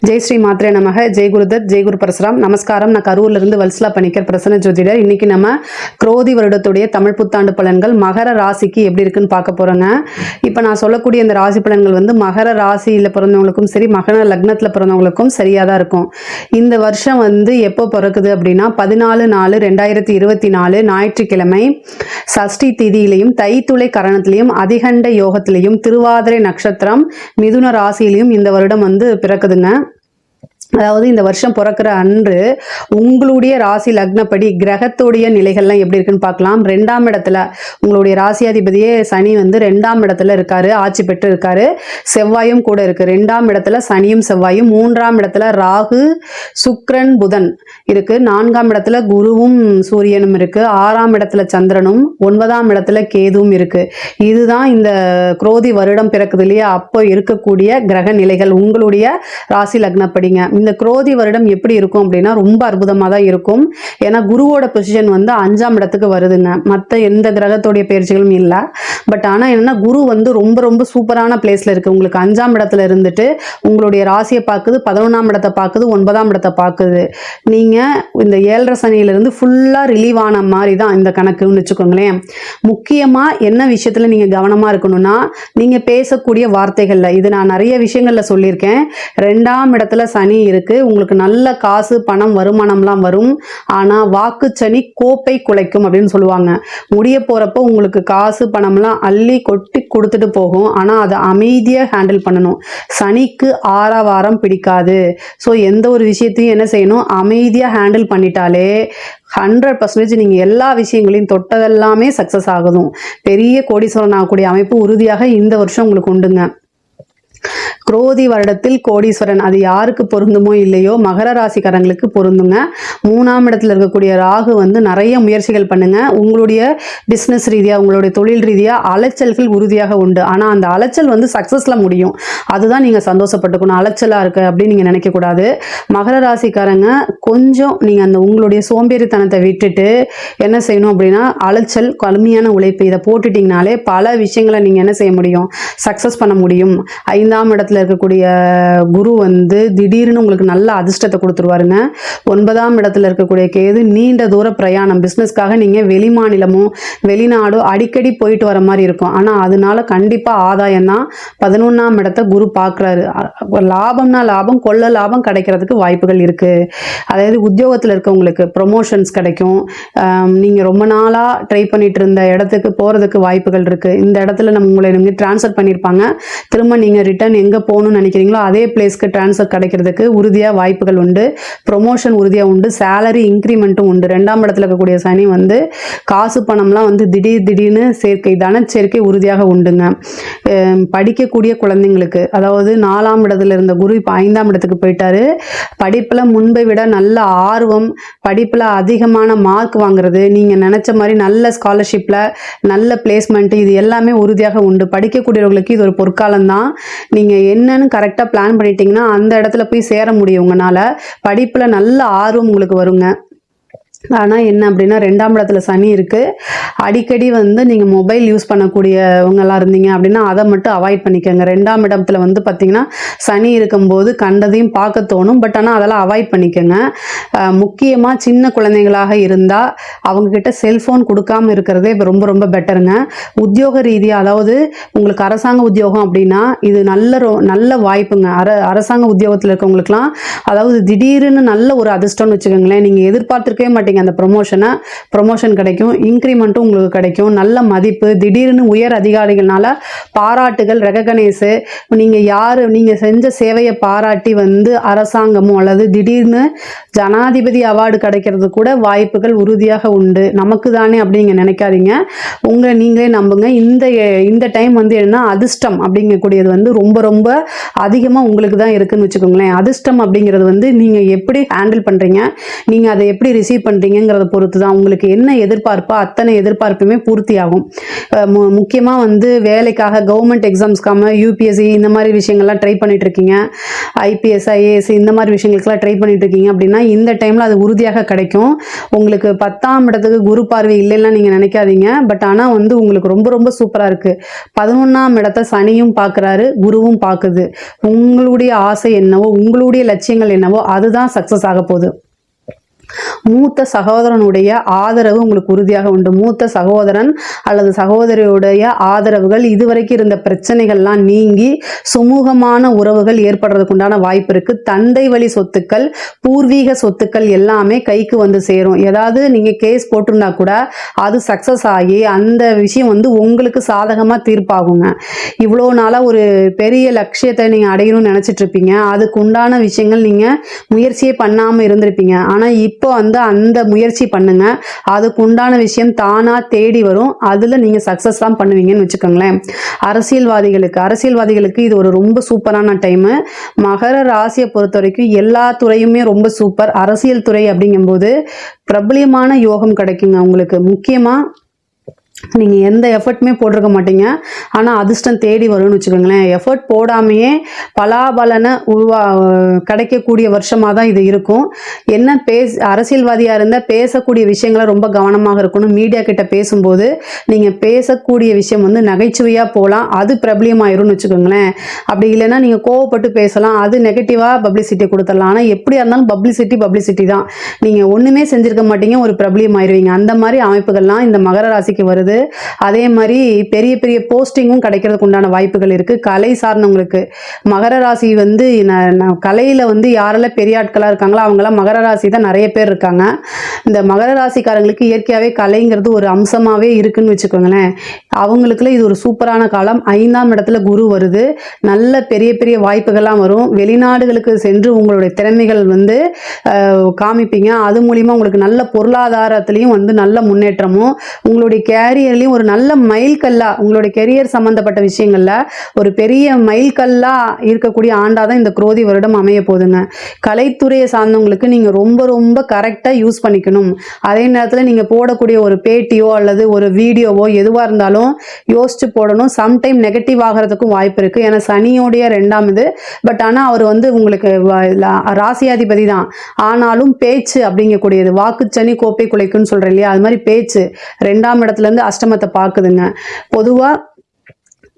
ஜெய் ஸ்ரீ மாத்ரே நமக. ஜெய் குருதத், ஜெய் குரு பரசுராம். நமஸ்காரம். நான் கரூர்லேருந்து வல்சலா பணிக்கர், பிரசன்ன ஜோதிடர். இன்னைக்கு நம்ம குரோதி வருடத்துடைய தமிழ் புத்தாண்டு பலன்கள் மகர ராசிக்கு எப்படி இருக்குன்னு பார்க்க போறோங்க. இப்போ நான் சொல்லக்கூடிய இந்த ராசி பலன்கள் வந்து மகர ராசியில் பிறந்தவங்களுக்கும் சரி, மகர லக்னத்தில் பிறந்தவங்களுக்கும் சரியாக தான் இருக்கும். இந்த வருஷம் வந்து எப்போ பிறக்குது அப்படின்னா 14/4/2024 ஞாயிற்றுக்கிழமை சஷ்டி திதியிலையும் தைத்துளை கரணத்திலையும் அதிகண்ட யோகத்திலையும் திருவாதிரை நட்சத்திரம் மிதுன ராசியிலையும் இந்த வருடம் வந்து பிறக்குதுங்க. அதாவது இந்த வருஷம் பிறக்கிற அன்று உங்களுடைய ராசி லக்னப்படி கிரகத்துடைய நிலைகள்லாம் எப்படி இருக்குன்னு பார்க்கலாம். 2ஆம் இடத்துல உங்களுடைய ராசியாதிபதியே சனி வந்து 2ஆம் இடத்துல இருக்காரு, ஆட்சி பெற்று இருக்காரு. செவ்வாயும் கூட இருக்கு. 2ஆம் இடத்துல சனியும் செவ்வாயும், 3ஆம் இடத்துல ராகு சுக்கிரன் புதன் இருக்கு, 4ஆம் இடத்துல குருவும் சூரியனும் இருக்கு, 6ஆம் இடத்துல சந்திரனும், 9ஆம் இடத்துல கேதுவும் இருக்கு. இதுதான் இந்த குரோதி வருடம் பிறக்குது இல்லையா, அப்போ இருக்கக்கூடிய கிரக நிலைகள் உங்களுடைய ராசி லக்னப்படிங்க. இந்த குரோதி வருடம் எப்படி இருக்கும் அப்படின்னா ரொம்ப அற்புதமாக தான் இருக்கும். ஏன்னா குருவோட பொசிஷன் வந்து 5ஆம் இடத்துக்கு வருதுங்க. மற்ற எந்த கிரகத்தோடைய பயிற்சிகளும் இல்லை. பட் ஆனால் என்னன்னா குரு வந்து ரொம்ப ரொம்ப சூப்பரான பிளேஸ்ல இருக்கு. உங்களுக்கு 5ஆம் இடத்துல இருந்துட்டு உங்களுடைய ராசியை பார்க்குது, 11ஆம் இடத்தை பார்க்குது, 9ஆம் இடத்தை பார்க்குது. நீங்க இந்த 7.5 சனியிலிருந்து ஃபுல்லா ரிலீவ் ஆன மாதிரி தான் இந்த கணக்குன்னு வச்சுக்கோங்களேன். முக்கியமா என்ன விஷயத்துல நீங்க கவனமா இருக்கணும்னா, நீங்க பேசக்கூடிய வார்த்தைகள்ல, இது நான் நிறைய விஷயங்கள்ல சொல்லியிருக்கேன். 2ஆம் இடத்துல சனி இருக்கு. உங்களுக்கு நல்ல காசு பணம் வருமானம்லாம் வரும். ஆனா வாக்கு சனி கோப்பை குலைக்கும் அப்படின்னு சொல்லுவாங்க. முடிய போறப்போ உங்களுக்கு காசு பணம்லாம் அள்ளி கொட்டி கொடுத்துட்டு போகும். ஆனா அதை அமைதியா ஹேண்டில் பண்ணணும். சனிக்கு ஆரவாரம் பிடிக்காது. ஸோ எந்த ஒரு விஷயத்தையும் என்ன செய்யணும், அமைதியா ஹேண்டில் பண்ணிட்டாலே 100% நீங்க எல்லா விஷயங்களையும் தொட்டதெல்லாமே சக்சஸ் ஆகுதும். பெரிய கோடீஸ்வரன் ஆகக்கூடிய அமைப்பு உறுதியாக இந்த வருஷம் உங்களுக்கு உண்டுங்க. குரோதி வருடத்தில் கோடீஸ்வரன் அது யாருக்கு பொருந்துமோ இல்லையோ மகர ராசிக்காரங்களுக்கு பொருந்துங்க. 3ஆம் இடத்துல இருக்கக்கூடிய ராகு வந்து நிறைய முயற்சிகள் பண்ணுங்க. உங்களுடைய பிஸ்னஸ் ரீதியாக, உங்களுடைய தொழில் ரீதியாக அலைச்சல்கள் உறுதியாக உண்டு. ஆனால் அந்த அலைச்சல் வந்து சக்ஸஸ்ல முடியும். அதுதான் நீங்கள் சந்தோஷப்பட்டுக்கணும். அலைச்சலாக இருக்கு அப்படின்னு நீங்கள் நினைக்கக்கூடாது. மகர ராசிக்காரங்க கொஞ்சம் நீங்கள் அந்த உங்களுடைய சோம்பேறித்தனத்தை விட்டுட்டு என்ன செய்யணும் அப்படின்னா, அலைச்சல் கடுமையான உழைப்பு இதை போட்டுட்டிங்கனாலே பல விஷயங்களை நீங்கள் என்ன செய்ய முடியும், சக்ஸஸ் பண்ண முடியும். 5ஆம் இடத்துல இருக்கக்கூடிய குரு வந்து திடீர்னு உங்களுக்கு நல்ல அதிர்ஷ்டத்தை கொடுத்துருவாருங்க. 9ஆம் இடத்துல இருக்கக்கூடிய கேது நீண்ட தூர பிரயாணம், பிஸ்னஸ்க்காக நீங்கள் வெளி மாநிலமோ வெளிநாடோ அடிக்கடி போயிட்டு வர மாதிரி இருக்கும். ஆனால் அதனால கண்டிப்பாக ஆதாயம் தான். 11ஆம் இடத்தை குரு பார்க்குறாரு. லாபம்னா லாபம், கொள்ள லாபம் கிடைக்கிறதுக்கு வாய்ப்புகள் இருக்குது. அதாவது உத்தியோகத்தில் இருக்கவங்களுக்கு ப்ரொமோஷன்ஸ் கிடைக்கும். நீங்கள் ரொம்ப நாளாக ட்ரை பண்ணிட்டு இருந்த இடத்துக்கு போகிறதுக்கு வாய்ப்புகள் இருக்குது. இந்த இடத்துல உங்களை ட்ரான்ஸ்ஃபர் பண்ணியிருப்பாங்க. திரும்ப நீங்கள் ரிட்டர்ன் எங்கே போகணும்னு நினைக்கிறீங்களோ அதே பிளேஸ்க்கு ட்ரான்ஸ்ஃபர் கிடைக்கிறதுக்கு உறுதியாக வாய்ப்புகள் உண்டு. ப்ரொமோஷன் உறுதியாக உண்டு. சேலரி இன்க்ரிமெண்ட்டும் உண்டு. 2ஆம் இடத்துல இருக்கக்கூடிய சனி வந்து காசு பணம்லாம் வந்து திடீர்னு சேர்க்கை, தனச்சேர்க்கை உறுதியாக உண்டுங்க. படிக்கக்கூடிய குழந்தைங்களுக்கு, அதாவது 4ஆம் இடத்துல இருந்த குரு இப்போ 5ஆம் இடத்துக்கு போயிட்டாரு. படிப்பில் முன்பை விட நல்ல ஆர்வம், படிப்பில் அதிகமான மார்க் வாங்குறது, நீங்கள் நினச்ச மாதிரி நல்ல ஸ்காலர்ஷிப்பில் நல்ல பிளேஸ்மெண்ட், இது எல்லாமே உறுதியாக உண்டு. படிக்கக்கூடியவர்களுக்கு இது ஒரு பொற்காலம் தான். நீங்கள் என்னன்னு கரெக்டாக பிளான் பண்ணிட்டீங்கன்னா அந்த இடத்துல போய் சேர முடியும். உங்களால் படிப்பில் நல்ல ஆர்வம் உங்களுக்கு வருங்க. ஆனால் என்ன அப்படின்னா 2ஆம் இடத்துல சனி இருக்குது. அடிக்கடி வந்து நீங்கள் மொபைல் யூஸ் பண்ணக்கூடியவங்களாம் இருந்தீங்க அப்படின்னா அதை மட்டும் அவாய்ட் பண்ணிக்கோங்க. 2ஆம் இடத்துல வந்து பார்த்திங்கன்னா சனி இருக்கும்போது கண்டதையும் பார்க்க தோணும். பட் ஆனால் அதெல்லாம் அவாய்ட் பண்ணிக்கோங்க. முக்கியமாக சின்ன குழந்தைங்களாக இருந்தால் அவங்கக்கிட்ட செல்ஃபோன் கொடுக்காமல் இருக்கிறதே ரொம்ப ரொம்ப பெட்டருங்க. உத்தியோக ரீதியாக, அதாவது உங்களுக்கு அரசாங்க உத்தியோகம் அப்படின்னா இது நல்ல வாய்ப்புங்க. அரசாங்க உத்தியோகத்தில் இருக்கவங்களுக்குலாம் அதாவது திடீர்னு நல்ல ஒரு அதிர்ஷ்டம்னு வச்சுக்கோங்களேன். நீங்கள் எதிர்பார்த்துருக்கவே மாட்டீங்க அந்த ப்ரொமோஷன் கிடைக்கும், இன்க்ரிமெண்ட்டும் உங்களுக்கு கிடைக்கும், நல்ல மதிப்பு, திடீர்னு உயர் அதிகாரிகள்னால பாராட்டுகள், ரெகக்னைஸ், நீங்கள் செஞ்ச சேவையை பாராட்டி வந்து அரசாங்கமோ அல்லது திடீர்னு ஜனாதிபதி அவார்டு கிடைக்கிறது கூட வாய்ப்புகள் உறுதியாக உண்டு. நமக்கு தானே அப்படிங்க நினைக்காதீங்க, நீங்களே நம்புங்க. இந்த டைம் வந்து என்ன அதிர்ஷ்டம் அப்படிங்கக்கூடியது வந்து ரொம்ப ரொம்ப அதிகமாக உங்களுக்கு தான் இருக்குன்னு வச்சுக்கோங்களேன். அதிர்ஷ்டம் அப்படிங்கிறது வந்து நீங்கள் எப்படி ஹேண்டில் பண்ணுறீங்க, நீங்கள் அதை எப்படி ரிசீவ் பண்ணுறீங்க, பண்ணுறீங்கிறத பொறுத்து தான். உங்களுக்கு என்ன எதிர்பார்ப்போ அத்தனை எதிர்பார்ப்புமே பூர்த்தி ஆகும். முக்கியமாக வந்து வேலைக்காக கவர்மெண்ட் எக்ஸாம்ஸ்க்காக யூபிஎஸ்சி இந்த மாதிரி விஷயங்கள்லாம் ட்ரை பண்ணிட்டு இருக்கீங்க, ஐபிஎஸ் ஐஏஎஸ் இந்த மாதிரி விஷயங்களுக்குலாம் ட்ரை பண்ணிட்டு இருக்கீங்க அப்படின்னா இந்த டைமில் அது உறுதியாக கிடைக்கும். உங்களுக்கு 10ஆம் இடத்துக்கு குரு பார்வை இல்லைன்னா நீங்கள் நினைக்காதீங்க. பட் ஆனால் வந்து உங்களுக்கு ரொம்ப ரொம்ப சூப்பராக இருக்குது. 11ஆம் இடத்தை சனியும் பார்க்குறாரு, குருவும் பார்க்குது. உங்களுடைய ஆசை என்னவோ, உங்களுடைய லட்சியங்கள் என்னவோ அதுதான் சக்ஸஸ் ஆக போகுது. மூத்த சகோதரனுடைய ஆதரவு உங்களுக்கு உறுதியாக உண்டு. மூத்த சகோதரன் அல்லது சகோதரியுடைய ஆதரவுகள், இதுவரைக்கும் இருந்த பிரச்சனைகள்லாம் நீங்கி சுமூகமான உறவுகள் ஏற்படுறதுக்கு உண்டான வாய்ப்பு இருக்கு. தந்தை வழி சொத்துக்கள், பூர்வீக சொத்துக்கள் எல்லாமே கைக்கு வந்து சேரும். ஏதாவது நீங்க கேஸ் போட்டிருந்தா கூட அது சக்சஸ் ஆகி அந்த விஷயம் வந்து உங்களுக்கு சாதகமா தீர்ப்பாகுங்க. இவ்வளோ நாளா ஒரு பெரிய லட்சியத்தை நீங்க அடையணும்னு நினைச்சிட்டு இருப்பீங்க. அதுக்கு உண்டான விஷயங்கள் நீங்க முயற்சியே பண்ணாம இருந்திருப்பீங்க. ஆனா இப்போ வந்து அந்த முயற்சி பண்ணுங்க, அதுக்கு உண்டான விஷயம் தானா தேடி வரும். அதுல நீங்க சக்சஸ் தான் பண்ணுவீங்கன்னு வச்சுக்கோங்களேன். அரசியல்வாதிகளுக்கு இது ஒரு ரொம்ப சூப்பரான டைம். மகர ராசியை பொறுத்த வரைக்கும் எல்லா துறையுமே ரொம்ப சூப்பர். அரசியல் துறை அப்படிங்கும்போது பிரபலியமான யோகம் கிடைக்குங்க உங்களுக்கு. முக்கியமா நீங்கள் எந்த எஃபர்ட்டுமே போட்டிருக்க மாட்டீங்க, ஆனால் அதிர்ஷ்டம் தேடி வரும்னு வச்சுக்கோங்களேன். எஃபர்ட் போடாமையே பலாபலனை கிடைக்கக்கூடிய வருஷமாக தான் இது இருக்கும். என்ன அரசியல்வாதியாக இருந்தால் பேசக்கூடிய விஷயங்களை ரொம்ப கவனமாக இருக்கணும். மீடியா கிட்ட பேசும்போது நீங்கள் பேசக்கூடிய விஷயம் வந்து நகைச்சுவையாக போகலாம், அது பிரபலியமாயிரும்னு வச்சுக்கோங்களேன். அப்படி இல்லைன்னா நீங்கள் கோவப்பட்டு பேசலாம், அது நெகட்டிவாக பப்ளிசிட்டி கொடுத்துடலாம். ஆனால் எப்படியா இருந்தாலும் பப்ளிசிட்டி தான். நீங்கள் ஒன்றுமே செஞ்சுருக்க மாட்டீங்க, ஒரு பிரபலியமாயிருவீங்க. அந்த மாதிரி அமைப்புகள்லாம் இந்த மகர ராசிக்கு வருது. அதே மாதிரி பெரிய பெரிய போஸ்டிங்கும் கிடைக்கிறதுக்கு உண்டான வாய்ப்புகள் இருக்கு. கலை சார்ந்தவங்களுக்கு மகர ராசி வந்து கலையில வந்து யாரெல்லாம் பெரிய ஆட்களா இருக்காங்களோ அவங்களாம் மகர ராசி தான் நிறைய பேர் இருக்காங்க. இந்த மகர ராசிக்காரங்களுக்கு இயற்கையாவே கலைங்கிறது ஒரு அம்சமாவே இருக்குன்னு வச்சுக்கோங்களேன். அவங்களுக்குள்ள இது ஒரு சூப்பரான காலம். 5ஆம் இடத்துல குரு வருது. நல்ல பெரிய பெரிய வாய்ப்புகள்லாம் வரும். வெளிநாடுகளுக்கு சென்று உங்களுடைய திறமைகள் வந்து காமிப்பீங்க. அது மூலியமா உங்களுக்கு நல்ல பொருளாதாரத்திலையும் வந்து நல்ல முன்னேற்றமும், உங்களுடைய கேரியர்லையும் ஒரு நல்ல மைல்கல்லா, உங்களுடைய கெரியர் சம்பந்தப்பட்ட விஷயங்கள்ல ஒரு பெரிய மைல்கல்லா இருக்கக்கூடிய ஆண்டா தான் இந்த குரோதி வருடம் அமைய போகுதுங்க. கலைத்துறையை சார்ந்தவங்களுக்கு நீங்க ரொம்ப ரொம்ப கரெக்டா யூஸ் பண்ணிக்கணும். அதே நேரத்தில் நீங்க போடக்கூடிய ஒரு பேட்டியோ அல்லது ஒரு வீடியோவோ எதுவா இருந்தாலும் யோசிச்சு போடணும். சம்டைம் நெகட்டிவ் ஆகிறதுக்கும் வாய்ப்பு இருக்கு. ஏன்னா சனியோடைய 2ஆம் இது. பட் ஆனா அவர் வந்து உங்களுக்கு ராசியாதிபதி தான். ஆனாலும் பேச்சு அப்படிங்கக்கூடியது வாக்குச்சனி கோப்பை குலைக்குன்னு சொல்றேன் இல்லையா, அது மாதிரி பேச்சு 2ஆம் இடத்துல இருந்து அஷ்டமத்தை பார்க்குதுங்க. பொதுவா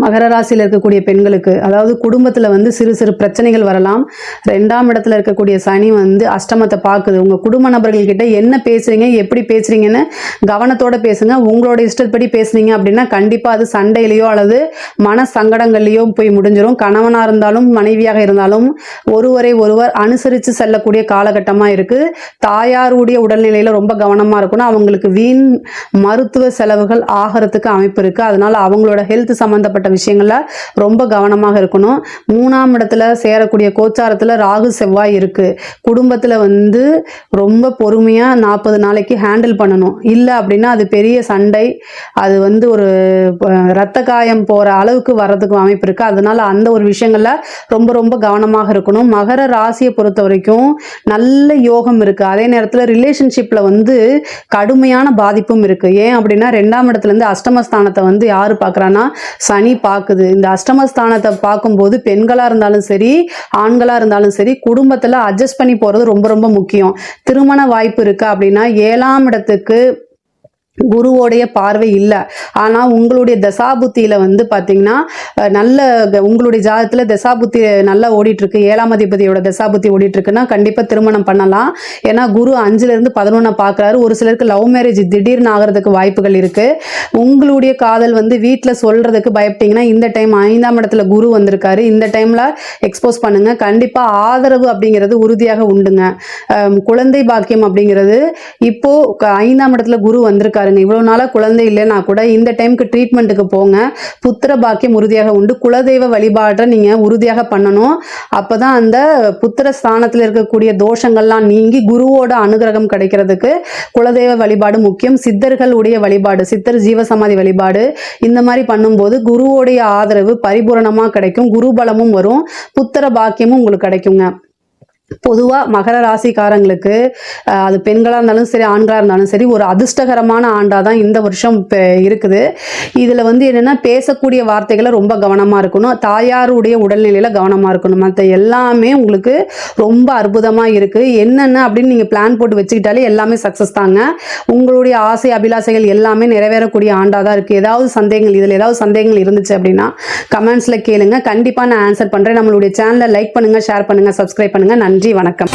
மகர ராசியில் இருக்கக்கூடிய பெண்களுக்கு, அதாவது குடும்பத்தில் வந்து சிறு சிறு பிரச்சனைகள் வரலாம். 2ஆம் இடத்துல இருக்கக்கூடிய சனி வந்து அஷ்டமத்தை பார்க்குது. உங்கள் குடும்ப நபர்கள்கிட்ட என்ன பேசுறீங்க, எப்படி பேசுறீங்கன்னு கவனத்தோட பேசுங்க. உங்களோட இஷ்டப்படி பேசுனீங்க அப்படின்னா கண்டிப்பாக அது சண்டையிலையோ அல்லது மன சங்கடங்கள்லையோ போய் முடிஞ்சிடும். கணவனாக இருந்தாலும் மனைவியாக இருந்தாலும் ஒருவரை ஒருவர் அனுசரித்து செல்லக்கூடிய காலகட்டமாக இருக்குது. தாயாருடைய உடல்நிலையில் ரொம்ப கவனமாக இருக்கணும். அவங்களுக்கு வீண் மருத்துவ செலவுகள் ஆகிறதுக்கு அமைப்பு இருக்குது. அதனால அவங்களோட ஹெல்த் சம்மந்தப்பட்ட விஷயங்கள்ல ரொம்ப கவனமாக இருக்கணும். 3ஆம் இடத்துல சேரக்கூடிய கோச்சாரத்துல ராகு செவ்வாய் இருக்கு. குடும்பத்துல வந்து ரொம்ப பொறுமையா 40 நாளைக்கு ஹேண்டில் பண்ணணும். இல்லை அப்படின்னா அது பெரிய சண்டை, அது வந்து ஒரு இரத்த காயம் போற அளவுக்கு வர்றதுக்கு அமைப்பு இருக்கு. அதனால அந்த ஒரு விஷயங்கள்ல ரொம்ப ரொம்ப கவனமாக இருக்கணும். மகர ராசியை பொறுத்த வரைக்கும் நல்ல யோகம் இருக்கு. அதே நேரத்தில் ரிலேஷன்ஷிப்ல வந்து கடுமையான பாதிப்பும் இருக்கு. ஏன் அப்படின்னா 2ஆம் இடத்துல இருந்து அஷ்டமஸ்தானத்தை வந்து யாரு பார்க்கறான்னா சனி பார்க்குது. இந்த அஷ்டமஸ்தானத்தை பார்க்கும்போது பெண்களா இருந்தாலும் சரி ஆண்களா இருந்தாலும் சரி குடும்பத்துல அட்ஜஸ்ட் பண்ணி போறது ரொம்ப ரொம்ப முக்கியம். திருமண வாய்ப்பு இருக்கு அப்படின்னா 7ஆம் இடத்துக்கு குருவோடைய பார்வை இல்லை. ஆனால் உங்களுடைய தசாபுத்தியில் வந்து பார்த்தீங்கன்னா நல்ல உங்களுடைய ஜாதகத்தில் தசாபுத்தி நல்லா ஓடிட்டுருக்கு, 7ஆம் அதிபதியோட தசாபுத்தி ஓடிட்டுருக்குன்னா கண்டிப்பாக திருமணம் பண்ணலாம். ஏன்னா குரு 5லேருந்து 11 பார்க்குறாரு. ஒரு சிலருக்கு லவ் மேரேஜ் திடீர்னு ஆகிறதுக்கு வாய்ப்புகள் இருக்குது. உங்களுடைய காதல் வந்து வீட்டில் சொல்கிறதுக்கு பயப்பட்டீங்கன்னா இந்த டைம் 5ஆம் இடத்துல குரு வந்திருக்காரு. இந்த டைமில் எக்ஸ்போஸ் பண்ணுங்க. கண்டிப்பாக ஆதரவு அப்படிங்கிறது உறுதியாக உண்டுங்க. குழந்தை பாக்கியம் அப்படிங்கிறது இப்போது 5ஆம் இடத்துல குரு வந்திருக்காரு. இவ்வளவு நாளா குழந்தை இல்லைன்னா கூட இந்த டைமுக்கு ட்ரீட்மெண்ட்டுக்கு போங்க. புத்திர பாக்கியம் உறுதியாக உண்டு. குலதெய்வ வழிபாட்டை நீங்க உறுதியாக பண்ணணும். அப்பதான் அந்த புத்திர ஸ்தானத்தில் இருக்கக்கூடிய தோஷங்கள்லாம் நீங்கி குருவோட அனுகிரகம் கிடைக்கிறதுக்கு குலதெய்வ வழிபாடு முக்கியம். சித்தர்களுடைய வழிபாடு, சித்தர் ஜீவசமாதி வழிபாடு இந்த மாதிரி பண்ணும்போது குருவோடைய ஆதரவு பரிபூரணமா கிடைக்கும். குரு பலமும் வரும், புத்திர பாக்கியமும் உங்களுக்கு கிடைக்குங்க. பொதுவாக மகர ராசிக்காரங்களுக்கு அது பெண்களாக இருந்தாலும் சரி ஆண்களாக இருந்தாலும் சரி ஒரு அதிர்ஷ்டகரமான ஆண்டாக தான் இந்த வருஷம் இப்போ இருக்குது. இதில் வந்து என்னென்னா பேசக்கூடிய வார்த்தைகளை ரொம்ப கவனமாக இருக்கணும், தாயாருடைய உடல்நிலையில் கவனமாக இருக்கணும். மற்ற எல்லாமே உங்களுக்கு ரொம்ப அற்புதமாக இருக்குது. என்னென்ன அப்படின்னு நீங்கள் பிளான் போட்டு வச்சுக்கிட்டாலே எல்லாமே சக்ஸஸ் தாங்க. உங்களுடைய ஆசை அபிலாசைகள் எல்லாமே நிறைவேறக்கூடிய ஆண்டாக தான் இருக்குது. ஏதாவது சந்தேகங்கள் இதில் ஏதாவது சந்தேகங்கள் இருந்துச்சு அப்படின்னா கமெண்ட்ஸில் கேளுங்க, கண்டிப்பாக நான் ஆன்சர் பண்ணுறேன். நம்மளுடைய சேனலை லைக் பண்ணுங்கள், ஷேர் பண்ணுங்கள், சப்ஸ்கிரைப் பண்ணுங்கள். நன்றி, வணக்கம்.